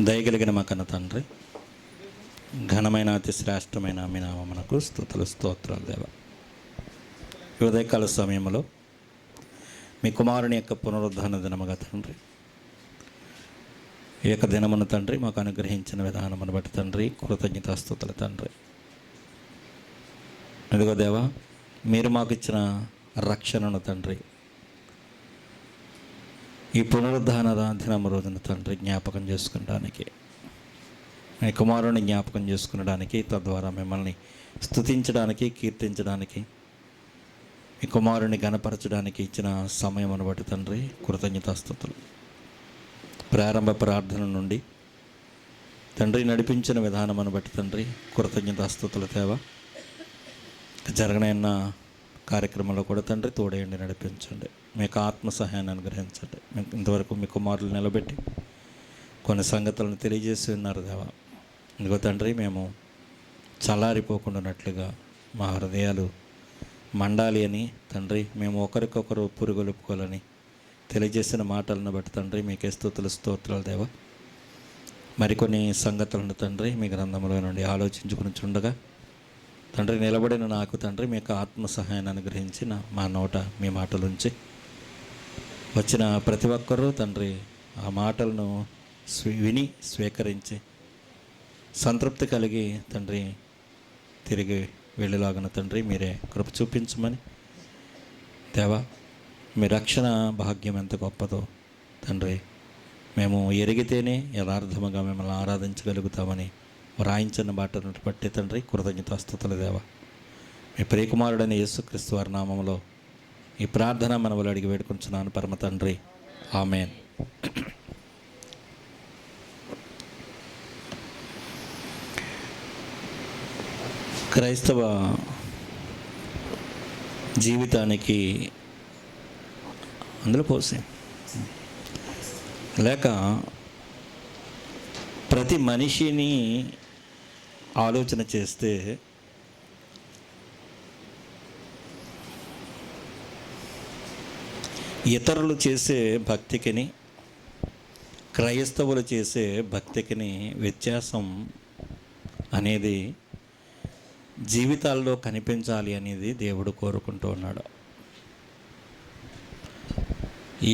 దయగలిగిన మా కన్న తండ్రి, ఘనమైన అతి శ్రేష్టమైన మీ నామమునకు స్తుతులు స్తోత్రాలు దేవ. ఈ ఉదయకాల సమయంలో మీ కుమారుని యొక్క పునరుద్ధాన దినముగా తండ్రి, ఈ యొక్క దినమును తండ్రి మాకు అనుగ్రహించిన విధానమును బట్టి తండ్రి కృతజ్ఞతాస్తుతులు తండ్రి. ఇదిగో దేవా, మీరు మాకు ఇచ్చిన రక్షణను తండ్రి ఈ పునరుద్ధాన దినము రోజున తండ్రి జ్ఞాపకం చేసుకునడానికి, మీ కుమారుని జ్ఞాపకం చేసుకునడానికి, తద్వారా మిమ్మల్ని స్తుతించడానికి, కీర్తించడానికి, మీ కుమారుని గణపరచడానికి ఇచ్చిన సమయమును బట్టి తండ్రి కృతజ్ఞతాస్తుతులు. ప్రారంభ ప్రార్థన నుండి తండ్రి నడిపించిన విధానమును బట్టి తండ్రి కృతజ్ఞతాస్తుతులు తేవా. జరగనైన కార్యక్రమంలో కూడా తండ్రి తోడేయండి, నడిపించండి, మీకు ఆత్మ సహాయాన్ని అనుగ్రహించండి. ఇంతవరకు మీ కుమారులు నిలబెట్టి కొన్ని సంగతులను తెలియజేసి ఉన్నారు దేవా. ఇదిగో తండ్రి, మేము చల్లారిపోకుండానట్లుగా మా హృదయాలు మండాలి అని తండ్రి, మేము ఒకరికొకరు పురుగొలుపుకోవాలని తెలియజేసిన మాటలను బట్టి తండ్రి మీకే స్తుతులు స్తోత్రాలు దేవా. మరికొన్ని సంగతులను తండ్రి మీ గ్రంథంలో నుండి ఆలోచించుకుని చుండగా తండ్రి నిలబడిన నాకు తండ్రి మీకు ఆత్మ సహాయాన్ని అనుగ్రహించి మా నోట మీ మాటలుంచి వచ్చిన ప్రతి ఒక్కరూ తండ్రి ఆ మాటలను విని స్వీకరించి సంతృప్తి కలిగి తండ్రి తిరిగి వెళ్ళేలాగున తండ్రి మీరే కృప చూపించమని దేవా. మీ రక్షణ భాగ్యం ఎంత గొప్పదో తండ్రి, మేము ఎరిగితేనే యథార్థముగా మిమ్మల్ని ఆరాధించగలుగుతామని వ్రాయించిన బాటను బట్టి తండ్రి కృతజ్ఞతాస్తుతులు దేవా. మీ ప్రియకుమారుడైన యేసుక్రీస్తు వారి నామములో ఈ ప్రార్థన మనవులు అడిగి వేడుకుంటున్నాను పరమ తండ్రి, ఆమేన్. క్రైస్తవ జీవితానికి అందులో పోసే లేక ప్రతి మనిషిని ఆలోచన చేస్తే ఇతరులు చేసే భక్తికిని క్రైస్తవులు చేసే భక్తికిని వ్యత్యాసం అనేది జీవితాల్లో కనిపించాలి అనేది దేవుడు కోరుకుంటూ ఉన్నాడు.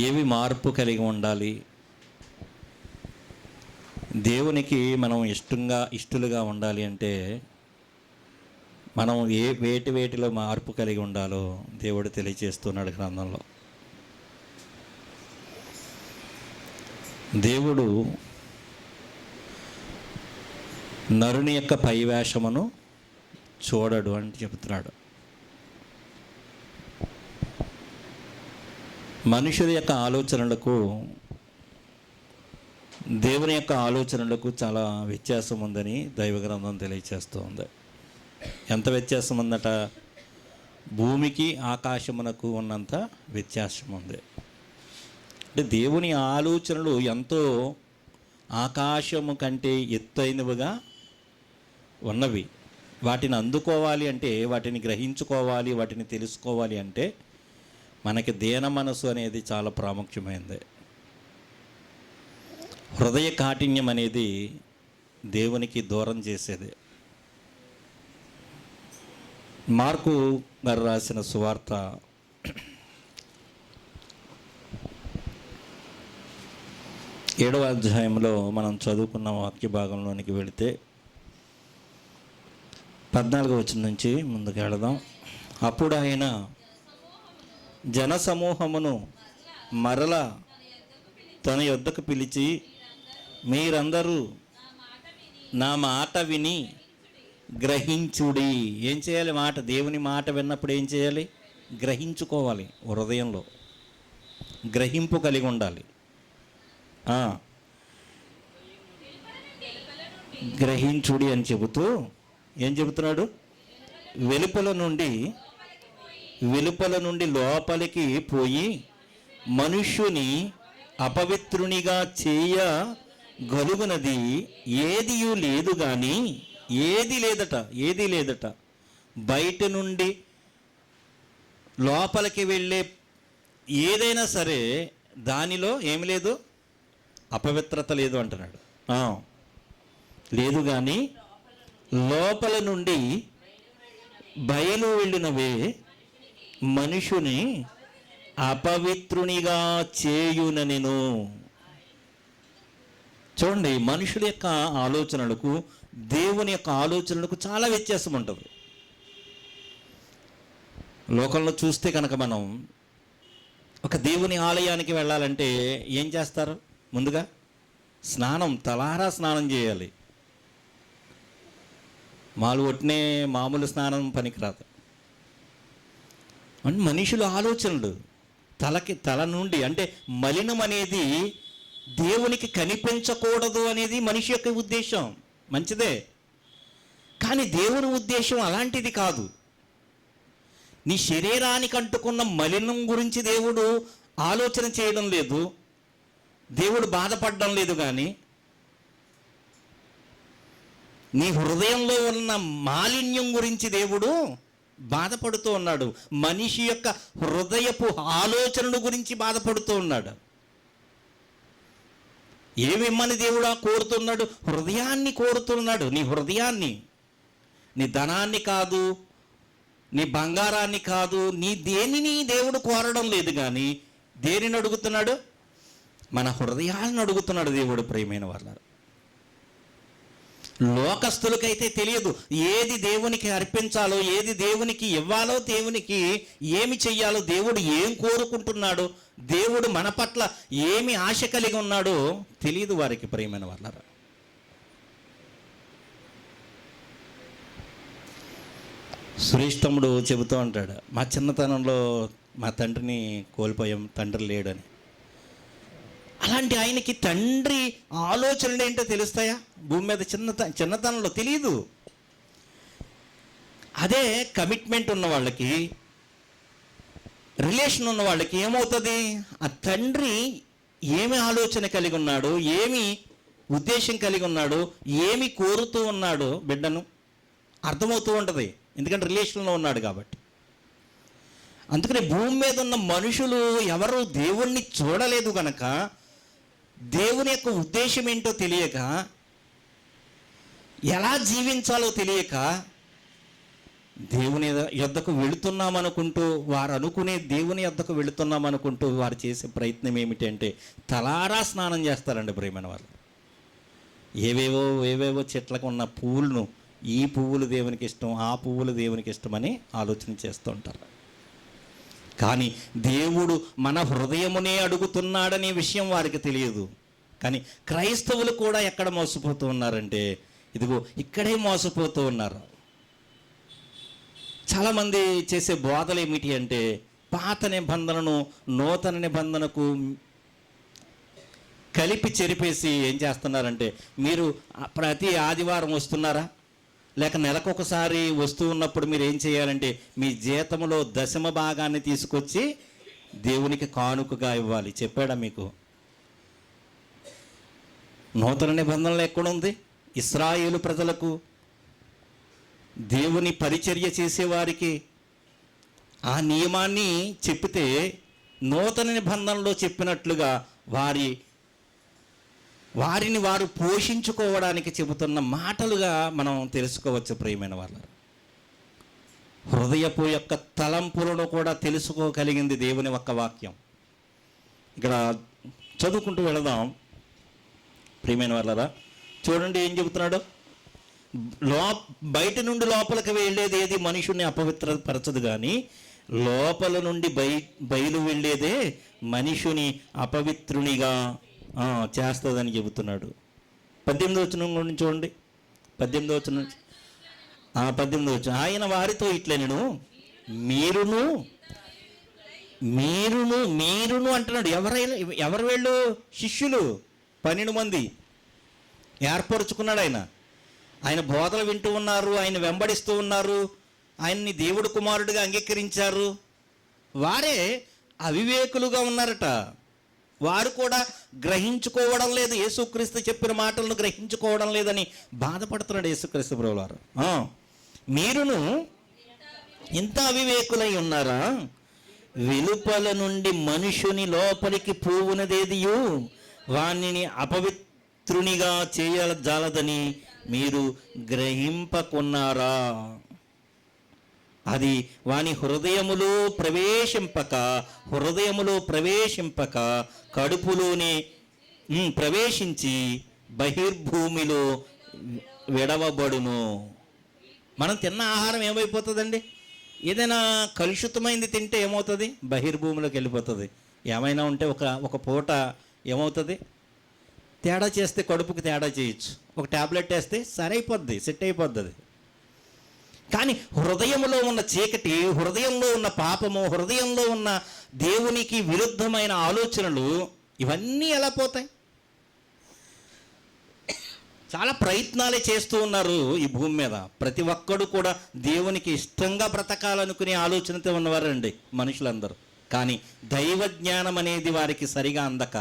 ఏవి మార్పు కలిగి ఉండాలి, దేవునికి మనం ఇష్టలుగా ఉండాలి అంటే మనం వేటిలో మార్పు కలిగి ఉండాలో దేవుడు తెలియజేస్తున్నాడు గ్రంథంలో. దేవుడు నరుని యొక్క పైవేషమును చూడడు అని చెబుతున్నాడు. మనుషుల యొక్క ఆలోచనలకు దేవుని యొక్క ఆలోచనలకు చాలా వ్యత్యాసం ఉందని దైవ గ్రంథం తెలియచేస్తూ ఉంది. ఎంత వ్యత్యాసం ఉందట? భూమికి ఆకాశమునకు ఉన్నంత వ్యత్యాసం ఉంది. అంటే దేవుని ఆలోచనలు ఎంతో ఆకాశము కంటే ఎత్తైనవిగా ఉన్నవి. వాటిని అందుకోవాలి అంటే, వాటిని గ్రహించుకోవాలి, వాటిని తెలుసుకోవాలి అంటే మనకి దీన మనసు అనేది చాలా ప్రాముఖ్యమైనది. హృదయ కాఠిన్యం అనేది దేవునికి దూరం చేసేది. మార్కు గారు రాసిన సువార్త 7వ అధ్యాయంలో మనం చదువుకున్న వాక్య భాగంలోనికి వెళితే 14వ వచనం నుంచి ముందుకు వెళదాం. అప్పుడు ఆయన జనసమూహమును మరల తన యొద్దకు పిలిచి, మీరందరూ నా మాట విని గ్రహించుడి. ఏం చేయాలి? దేవుని మాట విన్నప్పుడు ఏం చేయాలి? గ్రహించుకోవాలి. హృదయంలో గ్రహింపు కలిగి ఉండాలి. గ్రహించుడి అని చెబుతూ ఏం చెబుతున్నాడు? వెలుపల నుండి లోపలికి పోయి మనుష్యుని అపవిత్రునిగా చేయగలుగునది ఏదియూ లేదు కానీ, ఏది లేదట. బయట నుండి లోపలికి వెళ్ళే ఏదైనా సరే దానిలో ఏమి లేదు, అపవిత్రత లేదు అంటున్నాడు. లేదు కానీ లోపల నుండి బయలు వెళ్ళినవే మనుషుని అపవిత్రునిగా చేయుననెను. చూడండి, మనుషుల యొక్క ఆలోచనలకు దేవుని యొక్క ఆలోచనలకు చాలా వ్యత్యాసం ఉంటుంది. లోకంలో చూస్తే కనుక మనం ఒక దేవుని ఆలయానికి వెళ్ళాలంటే ఏం చేస్తారు? ముందుగా స్నానం, తలారా స్నానం చేయాలి. మామూలు స్నానం పనికిరాదు. అంటే మనుషుల ఆలోచనలు తల నుండి, అంటే మలినం అనేది దేవునికి కనిపించకూడదు అనేది మనిషి యొక్క ఉద్దేశం. మంచిదే, కానీ దేవుని ఉద్దేశం అలాంటిది కాదు. నీ శరీరానికి అంటుకున్న మలినం గురించి దేవుడు ఆలోచన చేయడం లేదు, దేవుడు బాధపడడం లేదు. కానీ నీ హృదయంలో ఉన్న మాలిన్యం గురించి దేవుడు బాధపడుతూ ఉన్నాడు. మనిషి యొక్క హృదయపు ఆలోచనల గురించి బాధపడుతూ ఉన్నాడు. ఏమిమ్మని దేవుడు కోరుతున్నాడు? హృదయాన్ని కోరుతున్నాడు. నీ హృదయాన్ని, నీ ధనాన్ని కాదు, నీ బంగారాన్ని కాదు, నీ దేనిని దేవుడు కోరడం లేదు. కానీ దేనిని అడుగుతున్నాడు? మన హృదయాలను అడుగుతున్నాడు దేవుడు. ప్రియమైన వాళ్ళారా, లోకస్తులకైతే తెలియదు ఏది దేవునికి అర్పించాలో, ఏది దేవునికి ఇవ్వాలో, దేవునికి ఏమి చెయ్యాలో, దేవుడు ఏం కోరుకుంటున్నాడో, దేవుడు మన పట్ల ఏమి ఆశ కలిగి ఉన్నాడో తెలియదు వారికి. ప్రియమైన వాళ్ళారా, సురేష్ తమ్ముడు చెబుతూ ఉంటాడు, మా చిన్నతనంలో మా తండ్రిని కోల్పోయాం, తండ్రి లేడని. అలాంటి ఆయనకి తండ్రి ఆలోచనలు ఏంటో తెలుస్తాయా? భూమి మీద చిన్నతనంలో తెలియదు. అదే కమిట్మెంట్ ఉన్న వాళ్ళకి, రిలేషన్ ఉన్న వాళ్ళకి ఏమవుతుంది? ఆ తండ్రి ఏమి ఆలోచన కలిగి ఉన్నాడు, ఏమి ఉద్దేశం కలిగి ఉన్నాడు, ఏమి కోరుతూ ఉన్నాడో బిడ్డను అర్థమవుతూ ఉంటుంది. ఎందుకంటే రిలేషన్లో ఉన్నాడు కాబట్టి. అందుకని భూమి మీద ఉన్న మనుషులు ఎవరు దేవుణ్ణి చూడలేదు కనుక, దేవుని యొక్క ఉద్దేశం ఏంటో తెలియక, ఎలా జీవించాలో తెలియక, దేవుని యొద్దకు వెళుతున్నామనుకుంటూ, వారు అనుకునే దేవుని యొద్దకు వెళుతున్నామనుకుంటూ వారు చేసే ప్రయత్నం ఏమిటంటే తలారా స్నానం చేస్తారండి. ప్రియమైన వాళ్ళు ఏవేవో చెట్లకు ఉన్న పువ్వులను, ఈ పువ్వులు దేవునికి ఇష్టం, ఆ పువ్వులు దేవునికి ఇష్టమని ఆలోచన చేస్తూ ఉంటారు. కానీ దేవుడు మన హృదయమునే అడుగుతున్నాడనే విషయం వారికి తెలియదు. కానీ క్రైస్తవులు కూడా ఎక్కడ మోసపోతూ ఉన్నారంటే, ఇదిగో ఇక్కడే మోసపోతూ ఉన్నారు. చాలామంది చేసే బోధలు ఏమిటి అంటే, పాత నిబంధనను నూతన నిబంధనకు కలిపి చెరిపేసి ఏం చేస్తున్నారంటే, మీరు ప్రతి ఆదివారం వస్తున్నారా, లేక నెలకొకసారి వస్తూ ఉన్నప్పుడు మీరు ఏం చేయాలంటే, మీ జీతంలో దశమ భాగాన్ని తీసుకొచ్చి దేవునికి కానుకగా ఇవ్వాలి. చెప్పాడా మీకు? నూతన నిబంధనలు ఎక్కడుంది? ఇశ్రాయేలు ప్రజలకు, దేవుని పరిచర్య చేసేవారికి ఆ నియమాన్ని చెప్తే, నూతన నిబంధనలో చెప్పినట్లుగా వారిని వారు పోషించుకోవడానికి చెబుతున్న మాటలుగా మనం తెలుసుకోవచ్చు. ప్రియమైన వాళ్ళ హృదయపు యొక్క తలంపులను కూడా తెలుసుకోగలిగింది దేవుని ఒక్క వాక్యం. ఇక్కడ చదువుకుంటూ వెళదాం. ప్రియమైన వాళ్ళరా, చూడండి ఏం చెబుతున్నాడు. బయట నుండి లోపలికి వెళ్ళేది ఏది మనుషుని అపవిత్రపరచదు, కానీ లోపల నుండి బయలు వెళ్ళేదే మనుషుని అపవిత్రునిగా చేస్తుందని చెబుతున్నాడు. 18వ వచనం నుంచి చూడండి. 18వ వచనం నుంచి 18వ వచనం. ఆయన వారితో ఇట్లనెను, మీరును అంటున్నాడు. ఎవరు వీళ్ళు? శిష్యులు 12 మంది ఏర్పరుచుకున్నాడు ఆయన బోధలు వింటూ ఉన్నారు, ఆయన వెంబడిస్తూ ఉన్నారు, ఆయన్ని దేవుడు కుమారుడిగా అంగీకరించారు. వారే అవివేకులుగా ఉన్నారట. వారు కూడా గ్రహించుకోవడం లేదు, యేసుక్రీస్తు చెప్పిన మాటలను గ్రహించుకోవడం లేదని బాధపడుతున్నాడు యేసుక్రీస్తు ప్రభువారు. మీరును ఇంత అవివేకులై ఉన్నారా? వెలుపల నుండి మనుషుని లోపలికి పోవునదేదియు వానిని మిత్రునిగా చేయజాలదని మీరు గ్రహింపకున్నారా? అది వాని హృదయములో ప్రవేశింపక కడుపులోనే ప్రవేశించి బహిర్భూమిలో విడవబడును. మనం తిన్న ఆహారం ఏమైపోతుందండి? ఏదైనా కలుషితమైంది తింటే ఏమవుతుంది? బహిర్భూమిలోకి వెళ్ళిపోతుంది. ఏమైనా ఉంటే ఒక పూట ఏమవుతుంది? తేడా చేస్తే కడుపుకి తేడా చేయొచ్చు. ఒక ట్యాబ్లెట్ వేస్తే సరైపోద్ది, సెట్ అయిపోద్ది అది. కానీ హృదయంలో ఉన్న చీకటి, హృదయంలో ఉన్న పాపము, హృదయంలో ఉన్న దేవునికి విరుద్ధమైన ఆలోచనలు, ఇవన్నీ ఎలా పోతాయి? చాలా ప్రయత్నాలే చేస్తూ ఉన్నారు ఈ భూమి మీద. ప్రతి ఒక్కడు కూడా దేవునికి ఇష్టంగా బ్రతకాలనుకునే ఆలోచనతో ఉన్నవారండి మనుషులందరూ. కానీ దైవ జ్ఞానం అనేది వారికి సరిగా అందక,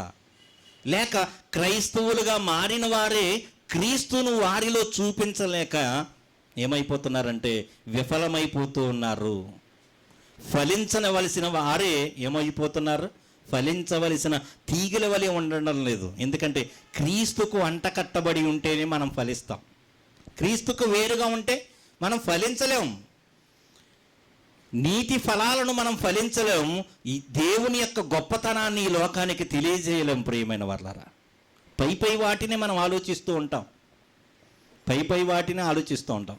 లేక క్రైస్తవులుగా మారిన వారే క్రీస్తును వారిలో చూపించలేక ఏమైపోతున్నారంటే విఫలమైపోతూ ఉన్నారు. ఫలించవలసిన వారే ఏమైపోతున్నారు? ఫలించవలసిన తీగల వలె ఉండడం లేదు. ఎందుకంటే క్రీస్తుకు అంటకట్టబడి ఉంటేనే మనం ఫలిస్తాం. క్రీస్తుకు వేరుగా ఉంటే మనం ఫలించలేం. నీతి ఫలాలను మనం ఫలించలేం. ఈ దేవుని యొక్క గొప్పతనాన్ని ఈ లోకానికి తెలియజేయలేం. ప్రియమైన వాళ్ళారా, పై వాటిని మనం ఆలోచిస్తూ ఉంటాం. పై వాటిని ఆలోచిస్తూ ఉంటాం.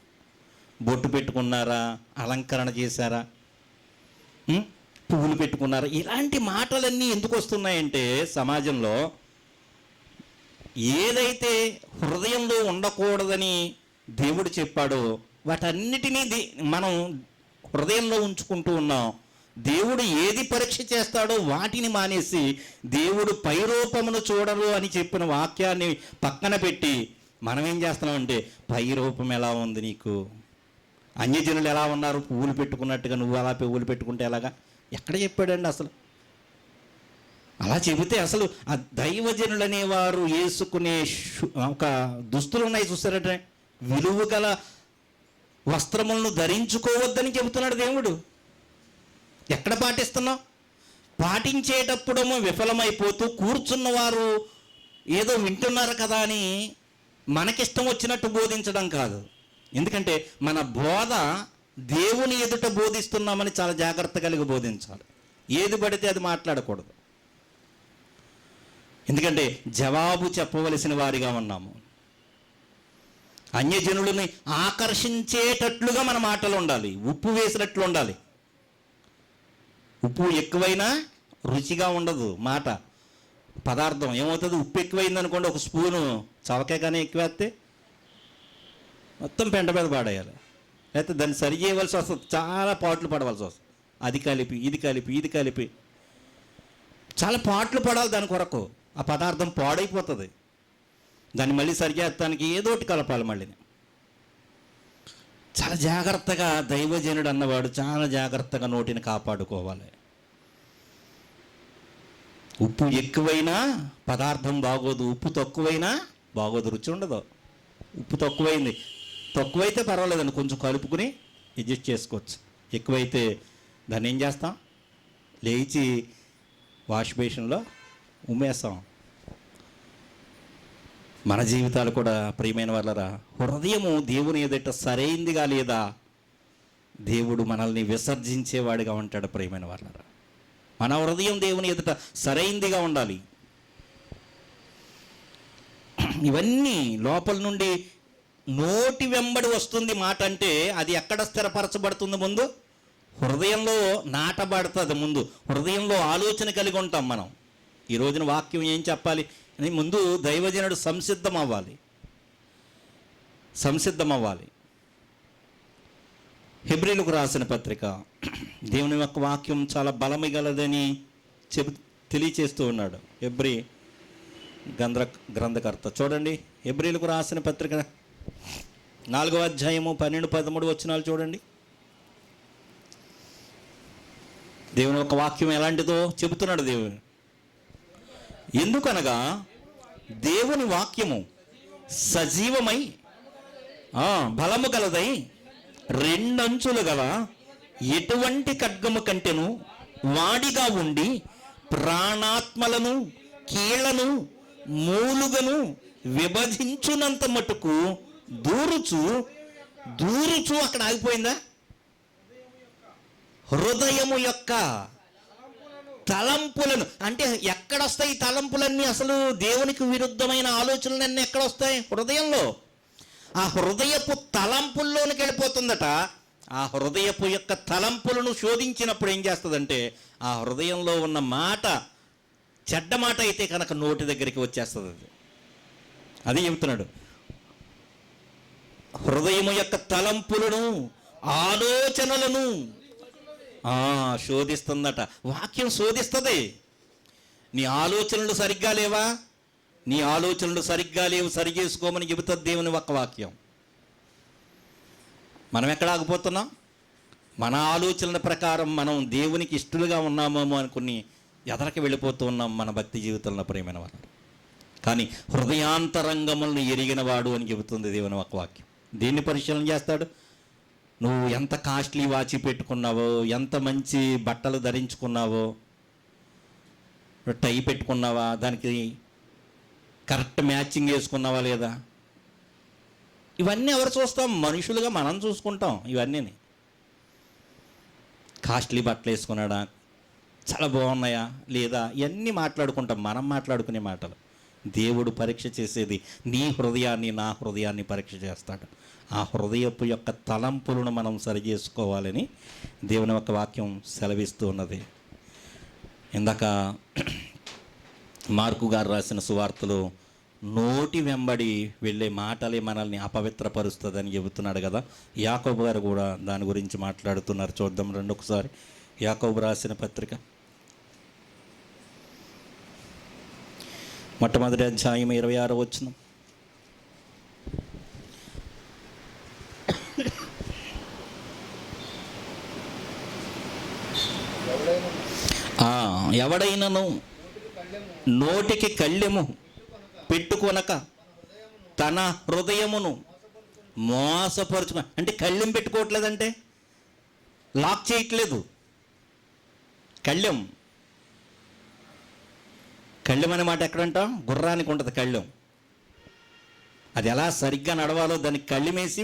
బొట్టు పెట్టుకున్నారా, అలంకరణ చేశారా, పువ్వులు పెట్టుకున్నారా, ఇలాంటి మాటలన్నీ ఎందుకు వస్తున్నాయంటే సమాజంలో ఏదైతే హృదయంలో ఉండకూడదని దేవుడు చెప్పాడో వాటన్నిటినీ మనం హృదయంలో ఉంచుకుంటూ ఉన్నాం. దేవుడు ఏది పరీక్ష చేస్తాడో వాటిని మానేసి దేవుడు పైరూపమును చూడరు అని చెప్పిన వాక్యాన్ని పక్కన పెట్టి మనం ఏం చేస్తున్నామంటే పైరూపం ఎలా ఉంది నీకు, అన్యజనులు ఎలా ఉన్నారు పువ్వులు పెట్టుకున్నట్టుగా నువ్వు అలా పువ్వులు పెట్టుకుంటే ఎలాగా? ఎక్కడ చెప్పాడండి అసలు? అలా చెబితే అసలు ఆ దైవజనులు అనేవారు వేసుకునే ఒక దుస్తులు ఉన్నాయి చూస్తారంటే, విలువ గల వస్త్రములను ధరించుకోవద్దని చెబుతున్నాడు దేవుడు. ఎక్కడ పాటిస్తున్నాం? పాటించేటప్పుడేమో విఫలమైపోతూ కూర్చున్నవారు ఏదో వింటున్నారు కదా అని మనకిష్టం వచ్చినట్టు బోధించడం కాదు. ఎందుకంటే మన బోధ దేవుని ఎదుట బోధిస్తున్నామని చాలా జాగ్రత్త కలిగి బోధించాలి. ఏది పడితే అది మాట్లాడకూడదు. ఎందుకంటే జవాబు చెప్పవలసిన వారిగా ఉన్నాము. అన్యజనులని ఆకర్షించేటట్లుగా మన మాటలు ఉండాలి. ఉప్పు వేసినట్లు ఉండాలి. ఉప్పు ఎక్కువైనా రుచిగా ఉండదు మాట. పదార్థం ఏమవుతుంది? ఉప్పు ఎక్కువైంది అనుకోండి, ఒక స్పూను చవకే కానీ ఎక్కువేస్తే మొత్తం పెంట మీద పాడేయాలి. లేకపోతే దాన్ని సరి చేయవలసి వస్తుంది. చాలా పాటలు పడవలసి వస్తుంది. అది కలిపి ఇది కలిపి చాలా పాటలు పడాలి దాని కొరకు. ఆ పదార్థం పాడైపోతుంది. దాన్ని మళ్ళీ సరి చేస్తానికి ఏదో ఒకటి కలపాలి. మళ్ళీ చాలా జాగ్రత్తగా దైవజనుడు అన్నవాడు చాలా జాగ్రత్తగా నోటిని కాపాడుకోవాలి. ఉప్పు ఎక్కువైనా పదార్థం బాగోదు, ఉప్పు తక్కువైనా బాగోదు, రుచి ఉండదు. ఉప్పు తక్కువైతే పర్వాలేదండి, కొంచెం కలుపుకుని అడ్జస్ట్ చేసుకోవచ్చు. ఎక్కువైతే దాన్ని ఏం చేస్తాం? లేచి వాష్ బేసిన్లో ఉమ్మేస్తాం. మన జీవితాలు కూడా ప్రియమైన వాళ్ళరా, హృదయము దేవుని ఎదుట సరైందిగా లేదా దేవుడు మనల్ని విసర్జించేవాడిగా ఉంటాడు. ప్రియమైన వాళ్ళరా, మన హృదయం దేవుని ఎదుట సరైందిగా ఉండాలి. ఇవన్నీ లోపల నుండి నోటి వెంబడి వస్తుంది మాట. అంటే అది ఎక్కడ స్థిరపరచబడుతుంది? ముందు హృదయంలో నాటబడుతుంది. ముందు హృదయంలో ఆలోచన కలిగి ఉంటాం మనం. ఈ రోజున వాక్యం ఏం చెప్పాలి అని ముందు దైవజనుడు సంసిద్ధం అవ్వాలి. హెబ్రీలకు రాసిన పత్రిక, దేవుని యొక్క వాక్యం చాలా బలమిగలదని తెలియచేస్తూ ఉన్నాడు హెబ్రీ గ్రంథకర్త. చూడండి, హెబ్రీలకు రాసిన పత్రిక 4వ అధ్యాయము 12-13 వచనాలు చూడండి. దేవుని యొక్క వాక్యం ఎలాంటిదో చెబుతున్నాడు దేవుడు. ఎందుకనగా దేవుని వాక్యము సజీవమై బలము గలదై రెండంచులు గల ఎటువంటి ఖడ్గము కంటెను వాడిగా ఉండి ప్రాణాత్మలను, కీళ్లను, మూలుగను, విభజించునంత మటుకు దూరుచు దూరుచు అక్కడ ఆగిపోయిందా? హృదయము యొక్క తలంపులను, అంటే ఎక్కడొస్తాయి ఈ తలంపులన్నీ? అసలు దేవునికి విరుద్ధమైన ఆలోచనలన్నీ ఎక్కడొస్తాయి? హృదయంలో. ఆ హృదయపు తలంపుల్లోనికి వెళ్ళిపోతుందట. ఆ హృదయపు యొక్క తలంపులను శోధించినప్పుడు ఏం చేస్తుందంటే, ఆ హృదయంలో ఉన్న మాట చెడ్డ మాట అయితే కనుక నోటి దగ్గరికి వచ్చేస్తుంది. అది చెబుతున్నాడు. హృదయము యొక్క తలంపులను, ఆలోచనలను శోధిస్తుందట. వాక్యం శోధిస్తుంది. నీ ఆలోచనలు సరిగ్గా లేవా? నీ ఆలోచనలు సరిగ్గా లేవు, సరి చేసుకోమని చెబుతుంది దేవుని ఒక్క వాక్యం. మనం ఎక్కడ ఆగిపోతున్నాం? మన ఆలోచనల ప్రకారం మనం దేవునికి ఇష్టలుగా ఉన్నామేమో అనుకుని ఎదరికి వెళ్ళిపోతూ ఉన్నాం మన భక్తి జీవితంలో, ప్రియమైన వారు. కానీ హృదయాంతరంగములను ఎరిగిన వాడు అని చెబుతుంది దేవుని ఒక వాక్యం. దీన్ని పరిశీలన చేస్తాడు. నువ్వు ఎంత కాస్ట్లీ వాచి పెట్టుకున్నావో, ఎంత మంచి బట్టలు ధరించుకున్నావో, టై పెట్టుకున్నావా, దానికి కరెక్ట్ మ్యాచింగ్ వేసుకున్నావా లేదా, ఇవన్నీ ఎవరు చూస్తాం? మనుషులుగా మనం చూసుకుంటాం. ఇవన్నీ కాస్ట్లీ బట్టలు వేసుకున్నాడా, చాలా బాగున్నాయా లేదా, ఇవన్నీ మాట్లాడుకుంటాం. మనం మాట్లాడుకునే మాటలు. దేవుడు పరీక్ష చేసేది నీ హృదయాన్ని, నా హృదయాన్ని పరీక్ష చేస్తాడు. ఆ హృదయపు యొక్క తలంపులను మనం సరి చేసుకోవాలని దేవుని యొక్క వాక్యం సెలవిస్తూ ఉన్నది. ఇందాక మార్కు గారు రాసిన సువార్తలో నోటి వెంబడి వెళ్ళే మాటలే మనల్ని అపవిత్రపరుస్తుందని చెబుతున్నాడు కదా. యాకోబు గారు కూడా దాని గురించి మాట్లాడుతున్నారు. చూద్దాం రండి ఒకసారి. యాకోబు రాసిన పత్రిక మొట్టమొదటి అధ్యాయం 26వ వచనం. ఎవడైనను నోటికి కళ్ళెము పెట్టుకొనక తన హృదయమును మోసపరుచుకో, అంటే కళ్ళెం పెట్టుకోవట్లేదంటే లాక్ చేయట్లేదు. కళ్ళెం అనే మాట ఎక్కడంటాం? గుర్రానికి ఉంటుంది కళ్ళెం. అది ఎలా సరిగ్గా నడవాలో దానికి కళ్ళెం వేసి,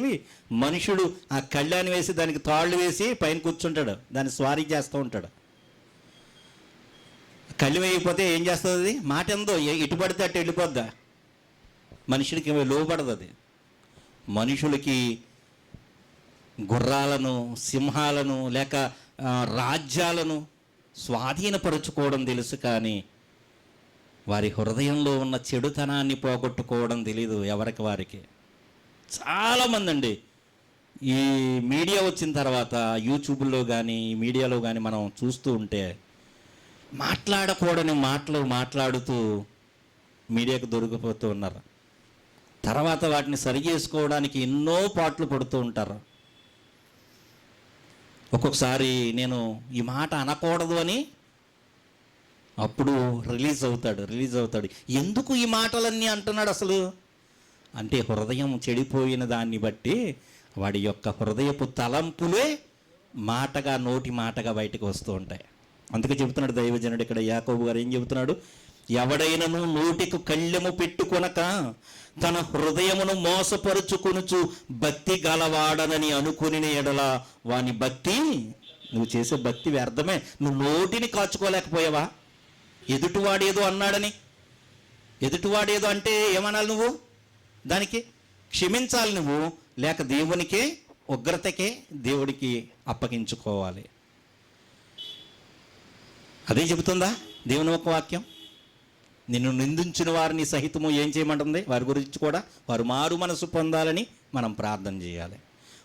మనుషుడు ఆ కళ్ళాన్ని వేసి దానికి తాళ్ళు వేసి పైన కూర్చుంటాడు, దాన్ని స్వారీ చేస్తూ ఉంటాడు. కళ్ళు వేయకపోతే ఏం చేస్తుంది? అది మాట ఎందో ఇటు పడితే అటు వెళ్ళిపోద్దా? మనుషుడికి లోపడదు. అది మనుషులకి గుర్రాలను, సింహాలను లేక రాజ్యాలను స్వాధీనపరుచుకోవడం తెలుసు, కానీ వారి హృదయంలో ఉన్న చెడుతనాన్ని పోగొట్టుకోవడం తెలీదు ఎవరికి వారికి. చాలామంది అండి ఈ మీడియా వచ్చిన తర్వాత యూట్యూబ్లో కానీ మీడియాలో కానీ మనం చూస్తూ ఉంటే మాట్లాడకూడని మాటలు మాట్లాడుతూ మీడియాకు దొరికిపోతూ ఉన్నారు. తర్వాత వాటిని సరి చేసుకోవడానికి ఎన్నో పాటలు పడుతూ ఉంటారు. ఒక్కొక్కసారి నేను ఈ మాట అనకూడదు అని అప్పుడు రిలీజ్ అవుతాడు. ఎందుకు ఈ మాటలన్నీ అంటున్నాడు అసలు అంటే, హృదయం చెడిపోయిన దాన్ని బట్టి వాడి యొక్క హృదయపు తలంపులే మాటగా, నోటి మాటగా బయటకు వస్తూ ఉంటాయి. అందుకే చెబుతున్నాడు దైవజనుడు ఇక్కడ యాకోబు గారు. ఏం చెబుతున్నాడు? ఎవడైనను నోటికి కళ్ళెము పెట్టుకొనక తన హృదయమును మోసపరుచుకొనుచు భక్తి గలవాడనని అనుకుని ఎడల వాని భక్తి, నువ్వు చేసే భక్తి వ్యర్థమే. నువ్వు నోటిని కాచుకోలేకపోయావా? ఎదుటివాడేదో అన్నాడని, ఎదుటివాడేదో అంటే ఏమనాలి? నువ్వు దానికి క్షమించాలి నువ్వు, లేక దేవునికే, ఉగ్రతకే దేవుడికి అప్పగించుకోవాలి. అదే చెబుతుందా దేవుని ఒక వాక్యం? నిన్ను నిందించిన వారిని సహితము ఏం చేయమంటుంది? వారి గురించి కూడా వారు మారు మనసు పొందాలని మనం ప్రార్థన చేయాలి.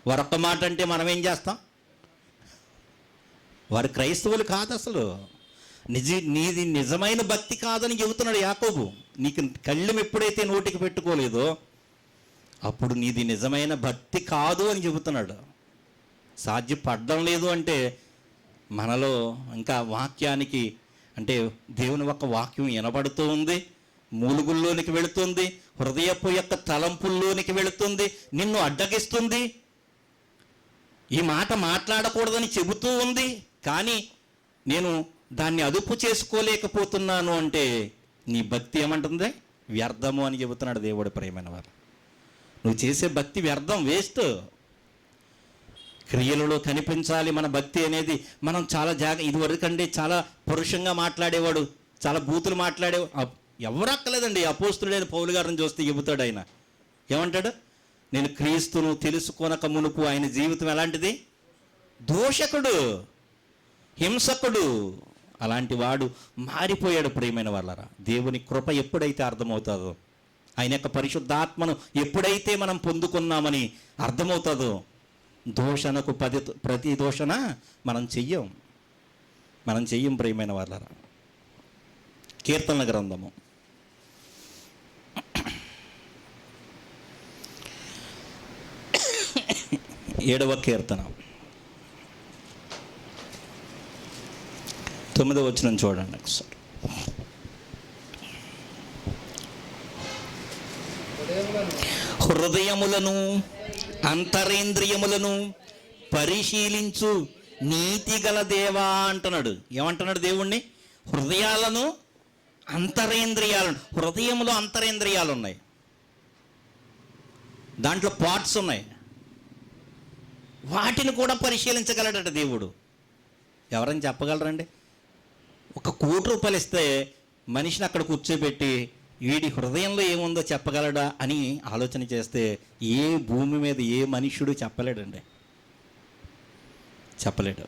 వారొక్క మాట అంటే మనం ఏం చేస్తాం? వారు క్రైస్తవులు కాదు అసలు. నీది నిజమైన భక్తి కాదని చెబుతున్నాడు యాకోబు. నీకు కళ్ళెం ఎప్పుడైతే నోటికి పెట్టుకోలేదో అప్పుడు నీది నిజమైన భక్తి కాదు అని చెబుతున్నాడు. సాధ్యపడడం లేదు అంటే మనలో ఇంకా వాక్యానికి, అంటే దేవుని యొక్క వాక్యం వినబడుతూ ఉంది, మూలుగుల్లోనికి వెళుతుంది, హృదయపు యొక్క తలంపుల్లోనికి వెళుతుంది, నిన్ను అడ్డగిస్తుంది. ఈ మాట మాట్లాడకూడదని చెబుతూ ఉంది, కానీ నేను దాన్ని అదుపు చేసుకోలేకపోతున్నాను అంటే నీ భక్తి ఏమంటుంది? వ్యర్థము అని చెబుతున్నాడు దేవుడు. ప్రియమైన వారు, నువ్వు చేసే భక్తి వ్యర్థం, వేస్ట్. క్రియలలో కనిపించాలి మన భక్తి అనేది. మనం చాలా ఇదివరకండి చాలా పరుషంగా మాట్లాడేవాడు, చాలా బూతులు మాట్లాడేవాడు. ఎవరు అక్కలేదండి. అపోస్తుడైన పౌలు గారిని చూస్తే చెబుతాడు ఆయన. ఏమంటాడు? నేను క్రీస్తును తెలుసుకొనక మునుపు ఆయన జీవితం ఎలాంటిది? దోషకుడు, హింసకుడు. అలాంటి వాడు మారిపోయాడు. ప్రియమైన వాళ్ళరా, దేవుని కృప ఎప్పుడైతే అర్థమవుతుందో, ఆయన యొక్క పరిశుద్ధాత్మను ఎప్పుడైతే మనం పొందుకున్నామని అర్థమవుతుందో, దోషణకు ప్రతి దోషణ మనం చెయ్యం ప్రియమైన వాళ్ళరా. కీర్తనల గ్రంథము 7వ కీర్తన 9వ వచనం చూడండి ఒకసారి. హృదయములను అంతరేంద్రియములను పరిశీలించు నీతి గల దేవా అంటున్నాడు. ఏమంటున్నాడు దేవుణ్ణి? హృదయాలను అంతరేంద్రియాలను. హృదయంలో అంతరేంద్రియాలు ఉన్నాయి, దాంట్లో పార్ట్స్ ఉన్నాయి. వాటిని కూడా పరిశీలించగలడట దేవుడు. ఎవరని చెప్పగలరండి? 1 కోటి రూపాయలు ఇస్తే మనిషిని అక్కడ కూర్చోబెట్టి వీడి హృదయంలో ఏముందో చెప్పగలడా అని ఆలోచన చేస్తే ఏ భూమి మీద ఏ మనుష్యుడు చెప్పలేడండి, చెప్పలేడు.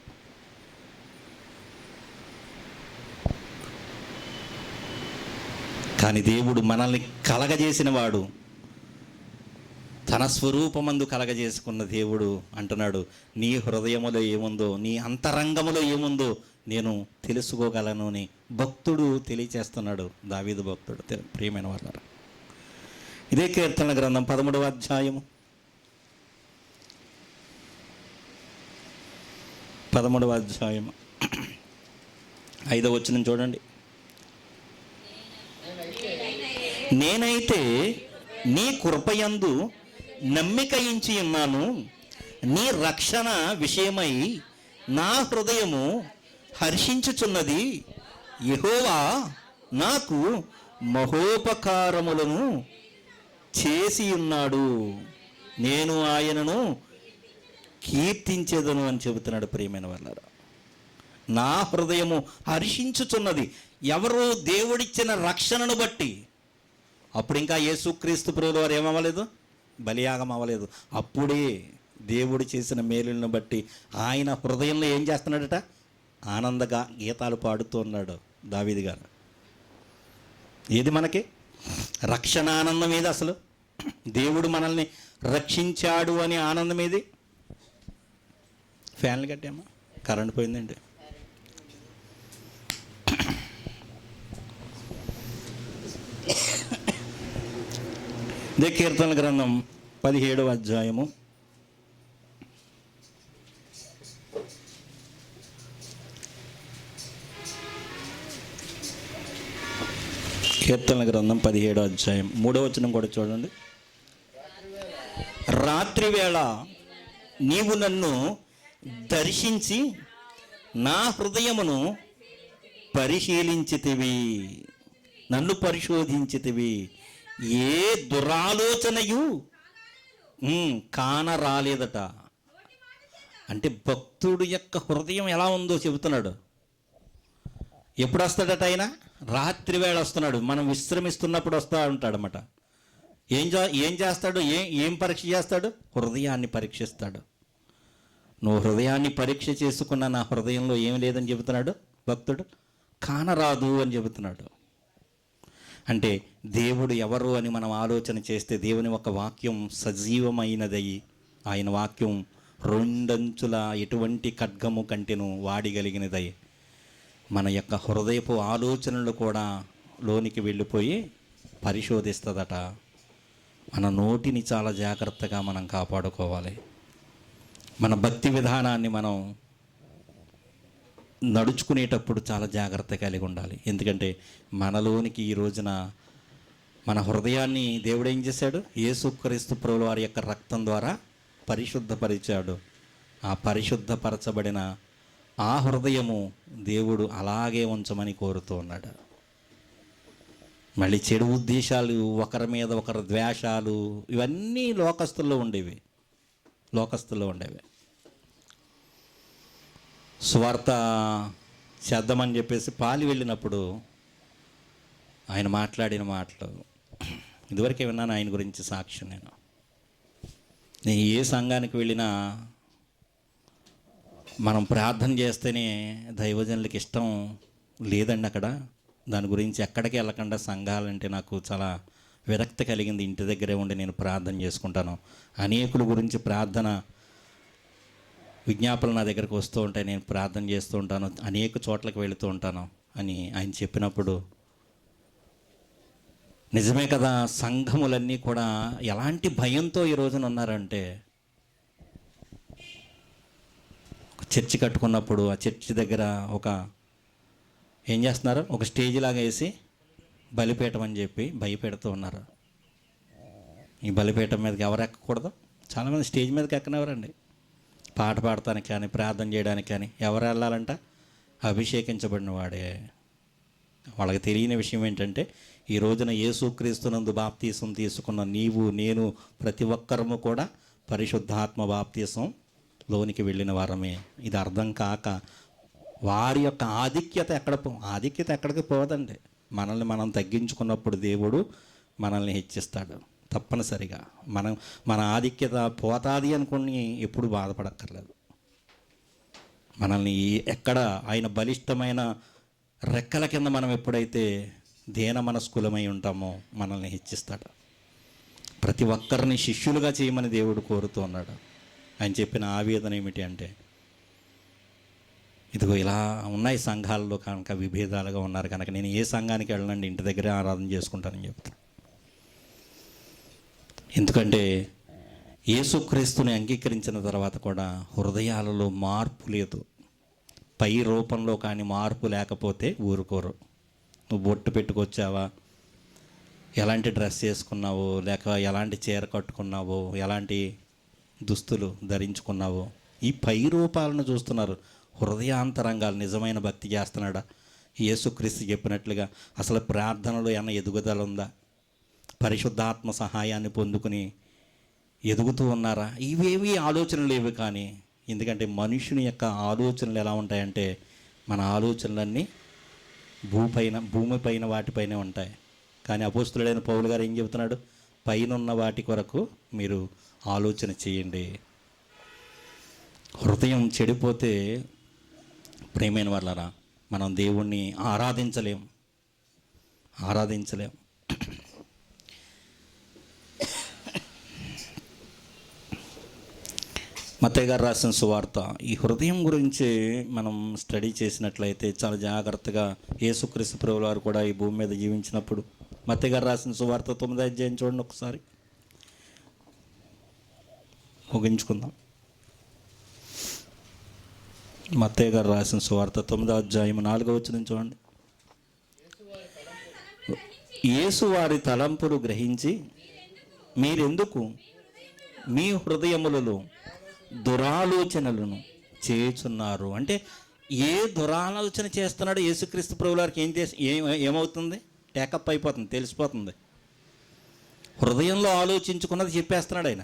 కానీ దేవుడు మనల్ని కలగజేసిన వాడు, తన స్వరూపమందు కలగజేసుకున్న దేవుడు అంటున్నాడు, నీ హృదయములో ఏముందో, నీ అంతరంగములో ఏముందో నేను తెలుసుకోగలను అని భక్తుడు తెలియచేస్తున్నాడు. దావీదు భక్తుడు. ప్రియమైన వాళ్ళారా, ఇదే కీర్తన గ్రంథం 13వ అధ్యాయము 5వ వచనం చూడండి. నేనైతే నీ కృపయందు నమ్మిక ఉంచి ఉన్నాను, నీ రక్షణ విషయమై నా హృదయము హర్షించుచున్నది. యెహోవా నాకు మహోపకారములను చేసి ఉన్నాడు, నేను ఆయనను కీర్తించేదను అని చెబుతున్నాడు. ప్రియమైన వాళ్ళారా, నా హృదయము హర్షించుచున్నది. ఎవరు? దేవుడిచ్చిన రక్షణను బట్టి. అప్పుడు ఇంకా యేసుక్రీస్తు ప్రభువు వారు ఏమవ్వలేదు, బలియాగం అవ్వలేదు. అప్పుడే దేవుడు చేసిన మేలులను బట్టి ఆయన హృదయంలో ఏం చేస్తున్నాడట? ఆనందగా గీతాలు పాడుతూ ఉన్నాడు దావీదు గారు. ఏది మనకి రక్షణ ఆనందం? ఏది అసలు? దేవుడు మనల్ని రక్షించాడు అని ఆనందం ఏది? ఫ్యాన్లు కట్టామా? కరెంట్ పోయిందండి. ఇదే కీర్తనల గ్రంథం 17వ అధ్యాయము 17వ అధ్యాయం 3వ వచనం కూడా చూడండి. రాత్రివేళ నీవు నన్ను దర్శించి నా హృదయమును పరిశీలించితివి, నన్ను పరిశోధించితివి, ఏ దురాలోచనయు కానరాలేదట. అంటే భక్తుడు యొక్క హృదయం ఎలా ఉందో చెబుతున్నాడు. ఎప్పుడు వస్తాడట ఆయన? రాత్రి వేళ వస్తున్నాడు. మనం విశ్రమిస్తున్నప్పుడు వస్తూ ఉంటాడనమాట. ఏం చేస్తాడు? ఏం పరీక్ష చేస్తాడు? హృదయాన్ని పరీక్షిస్తాడు. నువ్వు హృదయాన్ని పరీక్ష చేసుకున్న నా హృదయంలో ఏం లేదని చెబుతున్నాడు భక్తుడు. కానరాదు అని చెబుతున్నాడు. అంటే దేవుడు ఎవరు అని మనం ఆలోచన చేస్తే, దేవుని ఒక వాక్యం సజీవమైనదయి, ఆయన వాక్యం 2 అంచుల ఎటువంటి ఖడ్గము కంటెను వాడిగలిగినదై మన యొక్క హృదయపు ఆలోచనలు కూడా లోనికి వెళ్ళిపోయి పరిశోధిస్తుందట. మన నోటిని చాలా జాగ్రత్తగా మనం కాపాడుకోవాలి. మన భక్తి విధానాన్ని మనం నడుచుకునేటప్పుడు చాలా జాగ్రత్త కలిగి ఉండాలి. ఎందుకంటే మనలోనికి ఈ రోజున మన హృదయాన్ని దేవుడు ఏం చేశాడు? యేసుక్రీస్తు ప్రభువు వారి యొక్క రక్తం ద్వారా పరిశుద్ధపరిచాడు. ఆ పరిశుద్ధపరచబడిన ఆ హృదయము దేవుడు అలాగే ఉంచమని కోరుతూ ఉన్నాడు. మళ్ళీ చెడు ఉద్దేశాలు, ఒకరి మీద ఒకరి ద్వేషాలు, ఇవన్నీ లోకస్తుల్లో ఉండేవి. సువార్త చేద్దామని చెప్పేసి పాలి వెళ్ళినప్పుడు ఆయన మాట్లాడిన మాటలు ఇదివరకే విన్నాను. ఆయన గురించి సాక్ష్యం నేను ఏ సంఘానికి వెళ్ళినా మనం ప్రార్థన చేస్తేనే దైవజనులకి ఇష్టం లేదండి అక్కడ. దాని గురించి ఎక్కడికి వెళ్ళకుండా సంఘాలంటే నాకు చాలా విరక్తి కలిగింది. ఇంటి దగ్గరే ఉండి నేను ప్రార్థన చేసుకుంటాను. అనేకుల గురించి ప్రార్థన విజ్ఞాపనలు నా దగ్గరకు వస్తూ ఉంటాయి, నేను ప్రార్థన చేస్తూ ఉంటాను, అనేక చోట్లకు వెళుతూ ఉంటాను అని ఆయన చెప్పినప్పుడు నిజమే కదా. సంఘములన్నీ కూడా ఎలాంటి భయంతో ఈ రోజున ఉన్నారంటే, చర్చి కట్టుకున్నప్పుడు ఆ చర్చి దగ్గర ఏం చేస్తున్నారు, ఒక స్టేజ్ లాగా వేసి బలిపీఠం అని చెప్పి భయపెడుతూ ఉన్నారు. ఈ బలిపీఠం మీదకి ఎవరు ఎక్కకూడదు. చాలామంది స్టేజ్ మీదకి ఎక్కనివ్వరండి. పాట పాడటానికి కానీ ప్రార్థన చేయడానికి కానీ ఎవరు వెళ్ళాలంట, అభిషేకించబడిన వాడే. వాళ్ళకి తెలియని విషయం ఏంటంటే, ఈ రోజున యేసుక్రీస్తునందు బాప్తీసం తీసుకున్న నీవు, నేను, ప్రతి ఒక్కరము కూడా పరిశుద్ధాత్మ బాప్తీసం లోనికి వెళ్ళిన వారమే. ఇది అర్థం కాక వారి యొక్క ఆధిక్యత ఎక్కడికి పోదండి. మనల్ని మనం తగ్గించుకున్నప్పుడు దేవుడు మనల్ని హెచ్చిస్తాడు తప్పనిసరిగా. మన ఆధిక్యత పోతాది అనుకుని ఎప్పుడు బాధపడక్కర్లేదు. మనల్ని ఎక్కడ ఆయన బలిష్టమైన రెక్కల కింద మనం ఎప్పుడైతే దేన మనస్కులమై ఉంటామో మనల్ని హెచ్చిస్తాడు. ప్రతి ఒక్కరిని శిష్యులుగా చేయమని దేవుడు కోరుతూ ఉన్నాడు. ఆయన చెప్పిన ఆవేదన ఏమిటి అంటే, ఇదిగో ఇలా ఉన్నాయి సంఘాల్లో కనుక విభేదాలుగా ఉన్నారు కనుక నేను ఏ సంఘానికి వెళ్ళనండి, ఇంటి దగ్గరే ఆరాధన చేసుకుంటానని చెప్తాను. ఎందుకంటే యేసుక్రీస్తుని అంగీకరించిన తర్వాత కూడా హృదయాలలో మార్పు లేదు. పై రూపంలో కానీ మార్పు లేకపోతే ఊరుకోరు. నువ్వు బొట్టు పెట్టుకొచ్చావా, ఎలాంటి డ్రెస్ వేసుకున్నావో, లేక ఎలాంటి చీర కట్టుకున్నావో, ఎలాంటి దుస్తులు ధరించుకున్నావో, ఈ పై రూపాలను చూస్తున్నారు. హృదయాంతరంగాలు నిజమైన భక్తి చేస్తున్నాడా? యేసుక్రీస్తు చెప్పినట్లుగా అసలు ప్రార్థనలో ఏమైనా ఎదుగుదల ఉందా? పరిశుద్ధాత్మ సహాయాన్ని పొందుకుని ఎదుగుతూ ఉన్నారా? ఇవేవి ఆలోచనలు లేవు. కానీ ఎందుకంటే మనుషుని యొక్క ఆలోచనలు ఎలా ఉంటాయంటే, మన ఆలోచనలన్నీ భూమిపైన వాటిపైనే ఉంటాయి. కానీ అపోస్తులుడైన పౌలు గారు ఏం చెబుతున్నాడు? పైనున్న వాటి కొరకు మీరు ఆలోచన చేయండి. హృదయం చెడిపోతే ప్రేమైన వాళ్ళరా మనం దేవుణ్ణి ఆరాధించలేం. మత్తయి గారు రాసిన సువార్త ఈ హృదయం గురించి మనం స్టడీ చేసినట్లయితే చాలా జాగ్రత్తగా యేసుక్రీస్తు ప్రభువు వారు కూడా ఈ భూమి మీద జీవించినప్పుడు మత్తయి గారు రాసిన సువార్త 9వ అధ్యాయం చూడండి ఒకసారి, ముగించుకుందాం. మత్తయి గారు రాసిన సువార్త 9వ అధ్యాయం 4వ వచనం చూడండి. యేసు వారి తలంపులు గ్రహించి మీరెందుకు మీ హృదయములలో దురాలోచనలను చేయుచున్నారు. అంటే ఏ దురాలోచన చేస్తున్నాడో యేసుక్రీస్తు ప్రభువు వారికి ఏమవుతుంది? టేకప్ అయిపోతుంది, తెలిసిపోతుంది. హృదయంలో ఆలోచించుకున్నది చెప్పేస్తున్నాడు ఆయన.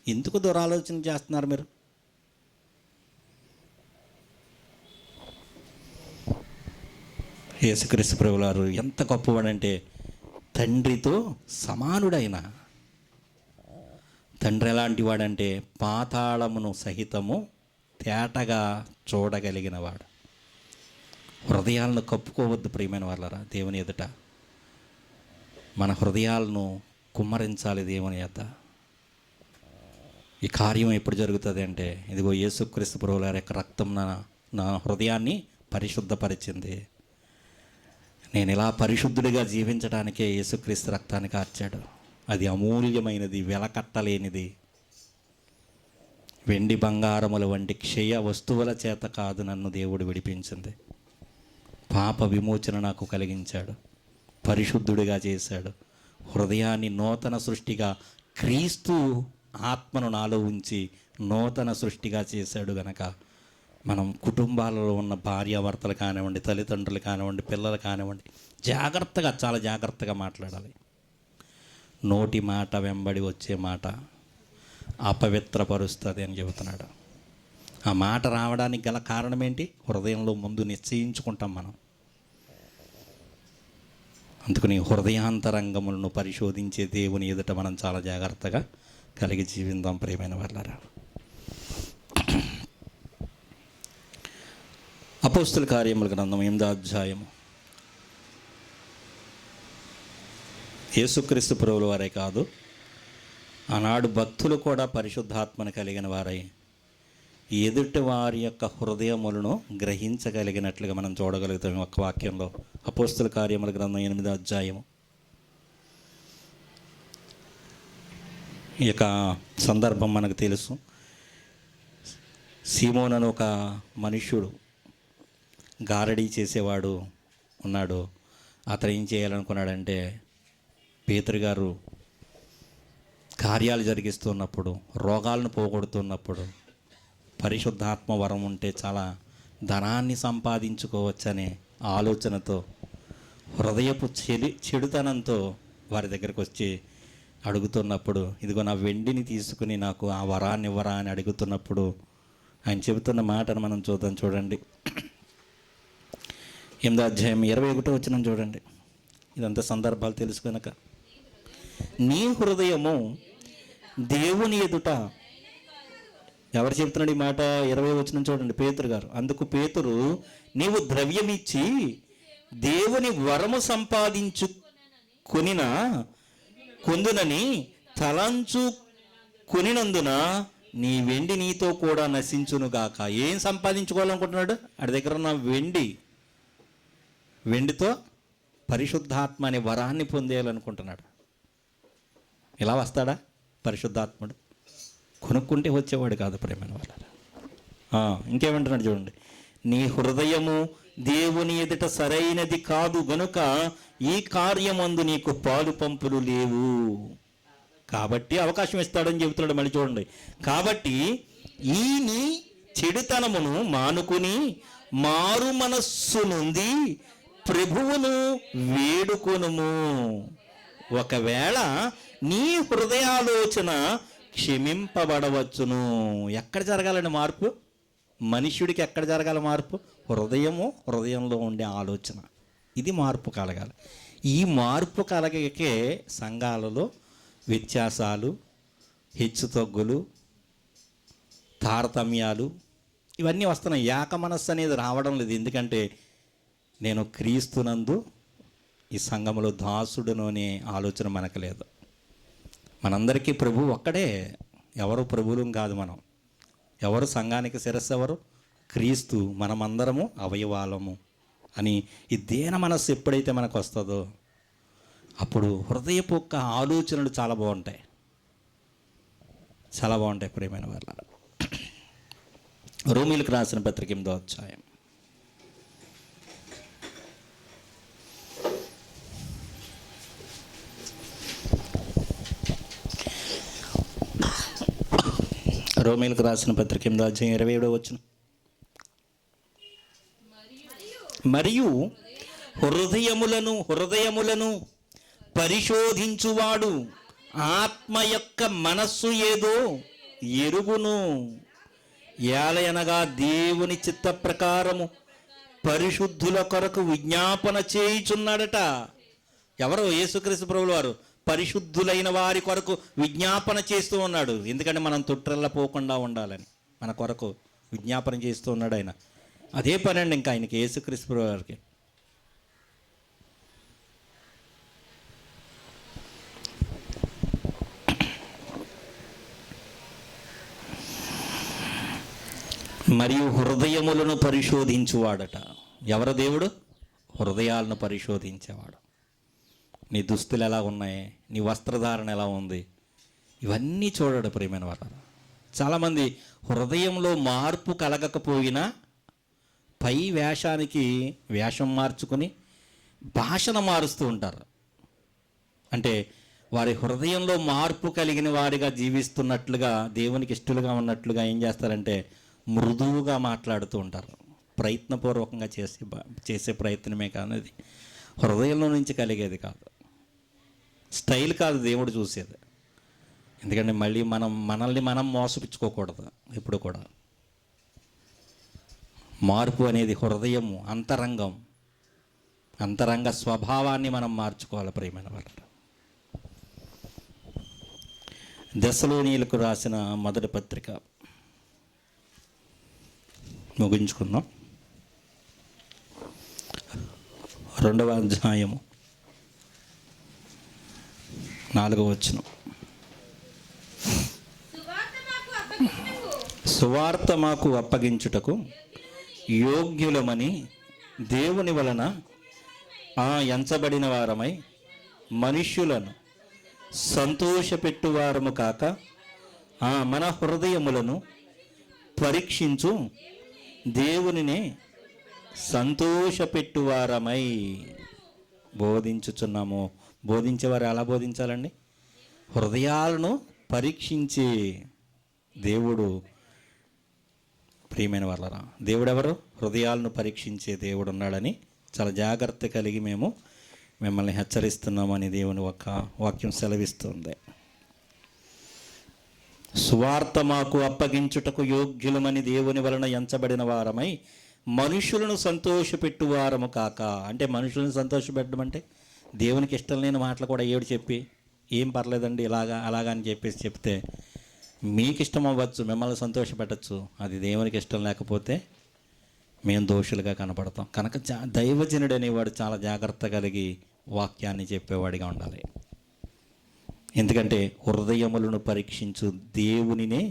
ఎందుకు దురాలోచన చేస్తున్నారు మీరు? యేసుక్రీస్తు ప్రభువు వారు ఎంత గొప్పవాడంటే, తండ్రితో సమానుడైన తండ్రి ఎలాంటి వాడంటే పాతాళమును సహితము తేటగా చూడగలిగిన వాడు. హృదయాలను కప్పుకోవద్దు ప్రియమైన వాళ్ళరా. దేవుని ఎదుట మన హృదయాలను కుమ్మరించాలి దేవుని ఎదుట. ఈ కార్యం ఎప్పుడు జరుగుతుంది అంటే, ఇదిగో యేసుక్రీస్తు ప్రభువు వారి యొక్క రక్తం నా హృదయాన్ని పరిశుద్ధపరిచింది. నేను ఇలా పరిశుద్ధుడిగా జీవించడానికే యేసుక్రీస్తు రక్తాన్ని కార్చాడు. అది అమూల్యమైనది, వెలకట్టలేనిది. వెండి బంగారముల వంటి క్షయ వస్తువుల చేత కాదు నన్ను దేవుడు విడిపించింది. పాప విమోచన నాకు కలిగించాడు, పరిశుద్ధుడిగా చేశాడు. హృదయాన్ని నూతన సృష్టిగా, క్రీస్తు ఆత్మను నాలో ఉంచి నూతన సృష్టిగా చేశాడు గనక మనం కుటుంబాలలో ఉన్న భార్యాభర్తలు కానివ్వండి, తల్లిదండ్రులు కానివ్వండి, పిల్లలు కానివ్వండి, జాగ్రత్తగా, చాలా జాగ్రత్తగా మాట్లాడాలి. నోటి మాట వెంబడి వచ్చే మాట అపవిత్రపరుస్తుంది అని చెబుతున్నాడు. ఆ మాట రావడానికి గల కారణం ఏంటి? హృదయంలో ముందు నిశ్చయించుకుంటాం మనం. అందుకని హృదయాంతరంగములను పరిశోధించే దేవుని ఎదుట మనం చాలా జాగ్రత్తగా కలిగి జీవిందాం ప్రియమైన వాళ్ళారా. అపోస్తుల కార్యముల గ్రంథం 8వ అధ్యాయము. యేసుక్రీస్తు ప్రభువుల వారే కాదు, ఆనాడు భక్తులు కూడా పరిశుద్ధాత్మను కలిగిన వారై ఎదుటి వారి యొక్క హృదయములను గ్రహించగలిగినట్లుగా మనం చూడగలుగుతాం ఒక వాక్యంలో. అపోస్తుల కార్యముల గ్రంథం 8వ అధ్యాయము. ఈ యొక్క సందర్భం మనకు తెలుసు. సీమోన్ అని ఒక మనుష్యుడు, గారడీ చేసేవాడు ఉన్నాడు. అతను ఏం చేయాలనుకున్నాడంటే, పేతురు గారు కార్యాలు జరిగిస్తున్నప్పుడు, రోగాలను పోగొడుతున్నప్పుడు, పరిశుద్ధాత్మ వరం ఉంటే చాలా ధనాన్ని సంపాదించుకోవచ్చనే ఆలోచనతో, హృదయపు చెడుతనంతో వారి దగ్గరికి వచ్చి అడుగుతున్నప్పుడు, ఇదిగో నా వెండిని తీసుకుని నాకు ఆ వరాన్ని ఇవ్వరా అని అడుగుతున్నప్పుడు ఆయన చెబుతున్న మాటను మనం చూడండి. 8వ అధ్యాయం 21వ వచనం చూడండి. ఇదంతా సందర్భాలు తెలుసు కనుక. నీ హృదయము దేవుని ఎదుట, ఎవరు చెప్తున్నాడు ఈ మాట? 20వ వచనం చూడండి, పేతురు గారు. అందుకు పేతురు, నీవు ద్రవ్యమిచ్చి దేవుని వరము కొందునని తలంచు కొనినందున నీ వెండి నీతో కూడా నశించునుగాక. ఏం సంపాదించుకోవాలనుకుంటున్నాడు? ఆడి దగ్గర ఉన్న వెండితో పరిశుద్ధాత్మ అనే వరాన్ని పొందేయాలనుకుంటున్నాడు. ఇలా వస్తాడా పరిశుద్ధాత్ముడు? కొనుక్కుంటే వచ్చేవాడు కాదు ప్రేమైన వాళ్ళ. ఇంకేమంటున్నాడు చూడండి, నీ హృదయము దేవుని ఎదుట సరైనది కాదు గనుక ఈ కార్యమందు నీకు పాలు పంపులు లేవు. కాబట్టి అవకాశం ఇస్తాడని చెబుతున్నాడు. మళ్ళీ చూడండి, కాబట్టి ఈ నీ చెడుతనమును మానుకుని మారు మనస్సు నుండి ప్రభువును వేడుకొనుము. ఒకవేళ నీ హృదయాలోచన క్షమింపబడవచ్చును. ఎక్కడ జరగాలండి మార్పు? మనుష్యుడికి ఎక్కడ జరగాలి మార్పు? హృదయంలో ఉండే ఆలోచన, ఇది మార్పు కలగాలి. ఈ మార్పు కలగకే సంఘాలలో వ్యత్యాసాలు, హెచ్చుతగ్గులు, తారతమ్యాలు ఇవన్నీ వస్తున్నాయి. ఏక మనస్సు అనేది రావడం లేదు. ఎందుకంటే నేను క్రీస్తునందు ఈ సంఘములో దాసుడును అనే ఆలోచన మనకు లేదు. మనందరికీ ప్రభు ఒక్కడే, ఎవరు ప్రభువులం కాదు. మనం ఎవరు? సంఘానికి శిరస్సు ఎవరు? క్రీస్తు. మనమందరము అవయవాలము అని ఈ దీన మనస్సు ఎప్పుడైతే మనకు వస్తుందో అప్పుడు హృదయపు యొక్క ఆలోచనలు చాలా బాగుంటాయి, చాలా బాగుంటాయి ప్రియమైన వాళ్ళ. రోమీలకు రాసిన పత్రిక 8వ అధ్యాయం. రోమీలకు రాసిన పత్రిక 8వ అధ్యాయం 27వ వచనం. మరియు హృదయములను పరిశోధించువాడు ఆత్మ యొక్క మనస్సు ఏదో ఎరుగును. ఏలయనగా దేవుని చిత్త ప్రకారము పరిశుద్ధుల కొరకు విజ్ఞాపన చేయుచున్నాడట. ఎవరు? యేసుక్రీస్తు ప్రభువుల వారు పరిశుద్ధులైన వారి కొరకు విజ్ఞాపన చేస్తూ ఉన్నాడు. ఎందుకంటే మనం తొట్రెల్ల పోకుండా ఉండాలని మన కొరకు విజ్ఞాపన చేస్తూ ఉన్నాడు ఆయన. అదే పని అండి ఇంకా ఆయనకి, యేసుక్రీస్తు ప్రభువుల వారికి. మరియు హృదయములను పరిశోధించువాడట. ఎవరు దేవుడు? హృదయాలను పరిశోధించేవాడు. నీ దుస్తులు ఎలా ఉన్నాయి, నీ వస్త్రధారణ ఎలా ఉంది, ఇవన్నీ చూడడు ప్రియమైన వాళ్ళ. చాలామంది హృదయంలో మార్పు కలగకపోయినా పై వేషానికి వేషం మార్చుకొని భాషను మారుస్తూ ఉంటారు. అంటే వారి హృదయంలో మార్పు కలిగిన వారిగా జీవిస్తున్నట్లుగా, దేవునికి ఇష్టలుగా ఉన్నట్లుగా ఏం చేస్తారంటే మృదువుగా మాట్లాడుతూ ఉంటారు. ప్రయత్నపూర్వకంగా చేసే ప్రయత్నమే కానిది హృదయంలో నుంచి కలిగేది కాదు. స్టైల్ కాదు దేవుడు చూసేది. ఎందుకంటే మళ్ళీ మనల్ని మనం మోసపుచ్చుకోకూడదు. ఎప్పుడు కూడా మార్పు అనేది హృదయము, అంతరంగ స్వభావాన్ని మనం మార్చుకోవాలి. ప్రియమైన వాళ్ళు, దెస్సలోనీయులకు రాసిన మొదటి పత్రిక ముగించుకుందాం. 2వ అధ్యాయము 4వ వచనం. సువార్త మాకు అప్పగించుటకు యోగ్యులమని దేవుని వలన ఎంచబడిన వారమై మనుష్యులను సంతోషపెట్టువారము కాక మన హృదయములను పరీక్షించు దేవునినే సంతోషపెట్టువారమై బోధించుచున్నాము. బోధించేవారు ఎలా బోధించాలండి? హృదయాలను పరీక్షించే దేవుడు. ప్రియమైన వాళ్ళరా, దేవుడెవరు? హృదయాలను పరీక్షించే దేవుడు ఉన్నాడని చాలా జాగ్రత్త కలిగి మేము మిమ్మల్ని హెచ్చరిస్తున్నామని దేవుని ఒక వాక్యం సెలవిస్తుంది. సువార్త మాకు అప్పగించుటకు యోగ్యులమని దేవుని వలన ఎంచబడిన వారమై మనుషులను సంతోషపెట్టువారము కాక. అంటే మనుషులను సంతోషపెట్టడం అంటే దేవునికి ఇష్టం లేని మాటలు కూడా ఏడు చెప్పి ఏం పర్లేదండి అలాగా అని చెప్పేసి చెప్తే మీకు ఇష్టం అవ్వచ్చు, మిమ్మల్ని సంతోషపెట్టచ్చు. అది దేవునికి ఇష్టం లేకపోతే మేము దోషులుగా కనపడతాం. కనుక దైవజనుడు అనేవాడు చాలా జాగ్రత్త కలిగి వాక్యాన్ని చెప్పేవాడిగా ఉండాలి. ఎందుకంటే హృదయములను పరీక్షించు దేవునినే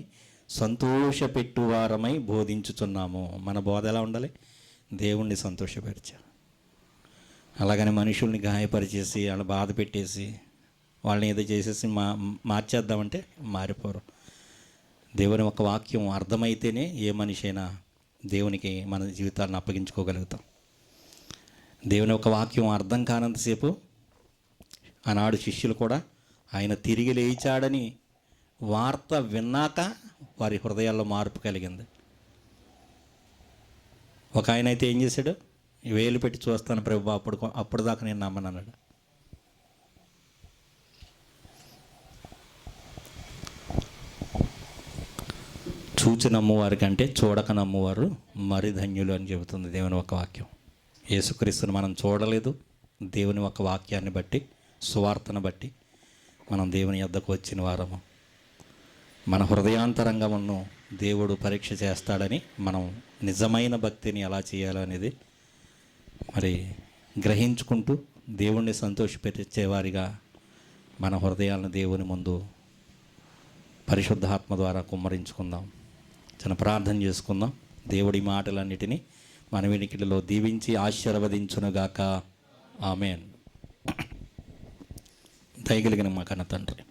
సంతోషపెట్టువారమై బోధించుచున్నాము. మన బోధ ఎలా ఉండాలి? దేవుణ్ణి సంతోషపరిచా. అలాగని మనుషుల్ని గాయపరిచేసి వాళ్ళని బాధ పెట్టేసి వాళ్ళని ఏదో చేసేసి మార్చేద్దామంటే మారిపోరు. దేవుని ఒక వాక్యం అర్థమైతేనే ఏ మనిషి అయినా దేవునికి మన జీవితాలను అప్పగించుకోగలుగుతాం. దేవుని ఒక వాక్యం అర్థం కానంతసేపు ఆనాడు శిష్యులు కూడా ఆయన తిరిగి లేచాడని వార్త విన్నాక వారి హృదయాల్లో మార్పు కలిగింది. ఒక ఆయన అయితే ఏం చేశాడు? వేలు పెట్టి చూస్తాను ప్రభు, అప్పుడు దాకా నేను నమ్మనన్నాడు. చూచి నమ్మువారి కంటే చూడక నమ్మువారు మరి ధన్యులు అని చెబుతుంది దేవుని ఒక వాక్యం. యేసుక్రీస్తుని మనం చూడలేదు. దేవుని ఒక వాక్యాన్ని బట్టి, సువార్తను బట్టి మనం దేవుని యొద్దకు వచ్చిన వారము. మన హృదయాంతరంగమును దేవుడు పరీక్ష చేస్తాడని మనం నిజమైన భక్తిని ఎలా చేయాలనేది మరి గ్రహించుకుంటూ దేవుణ్ణి సంతోషపెట్టేవారిగా మన హృదయాలను దేవుని ముందు పరిశుద్ధాత్మ ద్వారా కుమ్మరించుకుందాం. చిన్న ప్రార్థన చేసుకుందాం. దేవుడి మాటలన్నిటినీ మన వినికిడిలో దీవించి ఆశీర్వదించునుగాక. ఆమేన్. దయగలిగిన మా కన్న తండ్రి,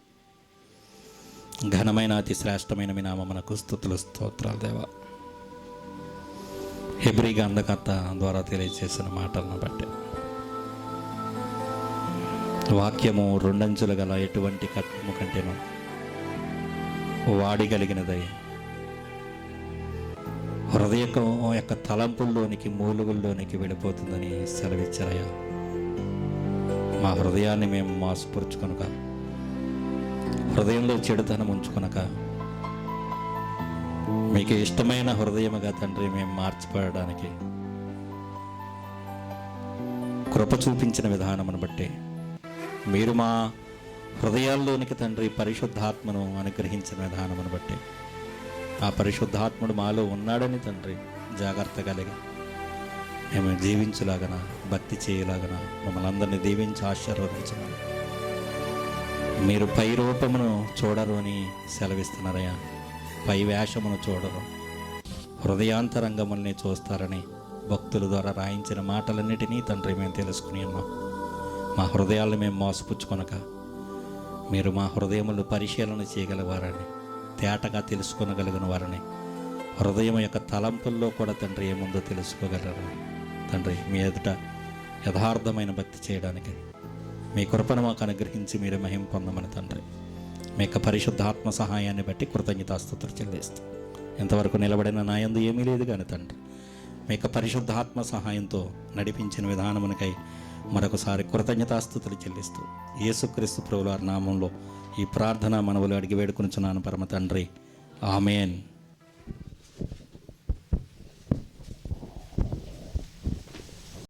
ఘనమైన అతి శ్రేష్టమైన మీ నామమునకు స్తుతులు స్తోత్రాలు దేవా. హెబ్రీ గ్రంథకర్త ద్వారా తెలియజేసిన మాటలను బట్టి వాక్యము రెండంచులు గల ఎటువంటి ఖడ్గము కంటేనో వాడిగలిగినదై హృదయం యొక్క తలంపుల్లోనికి, మూలుగుల్లోనికి వెళ్ళిపోతుందని సెలవిచ్చారయ్యా. మా హృదయాన్ని మేము మోసపరుచుకొనక, హృదయంలో చెడుతనం ఉంచుకొనక, మీకు ఇష్టమైన హృదయముగా తండ్రి మేము మార్చిపడడానికి కృప చూపించిన విధానమును బట్టి మీరు మా హృదయాల్లోనికి తండ్రి పరిశుద్ధాత్మను అనుగ్రహించిన విధానమును బట్టి ఆ పరిశుద్ధాత్ముడు మాలో ఉన్నాడని తండ్రి జాగ్రత్త కలిగి మేము జీవించలాగన, భక్తి చేయలాగన మమ్మల్ని అందరినీ దీవించి ఆశీర్వదించమని. మీరు పై రూపమును చూడరు అని సెలవిస్తున్నారయ్యా. పై వేషమును చూడరు, హృదయాంతరంగముల్ని చూస్తారని భక్తుల ద్వారా రాయించిన మాటలన్నిటినీ తండ్రి మేము తెలుసుకుని ఉన్నాం. మా హృదయాలను మేము మోసపుచ్చుకొనక మీరు మా హృదయములు పరిశీలన చేయగలవారని, తేటగా తెలుసుకొనగలిగిన వారని, హృదయం యొక్క తలంపుల్లో కూడా తండ్రి ఏముందో తెలుసుకోగలరు తండ్రి. మీ ఎదుట యథార్థమైన భక్తి చేయడానికి మీ కృపను మాకు అనుగ్రహించి మీరు మహిమ పొందమని తండ్రి మీ యొక్క పరిశుద్ధాత్మ సహాయాన్ని బట్టి కృతజ్ఞతాస్తుతులు చెల్లిస్తాం. ఎంతవరకు నిలబడిన నా యందు ఏమీ లేదు కానీ తండ్రి, మీ యొక్క పరిశుద్ధాత్మ సహాయంతో నడిపించిన విధానమునకై మరొకసారి కృతజ్ఞతాస్తుతులు చెల్లిస్తూ యేసుక్రీస్తు ప్రభువారి నామంలో ఈ ప్రార్థన మనవులు అడిగి వేడుకొనుచున్నాను పరమ తండ్రి. ఆమేన్.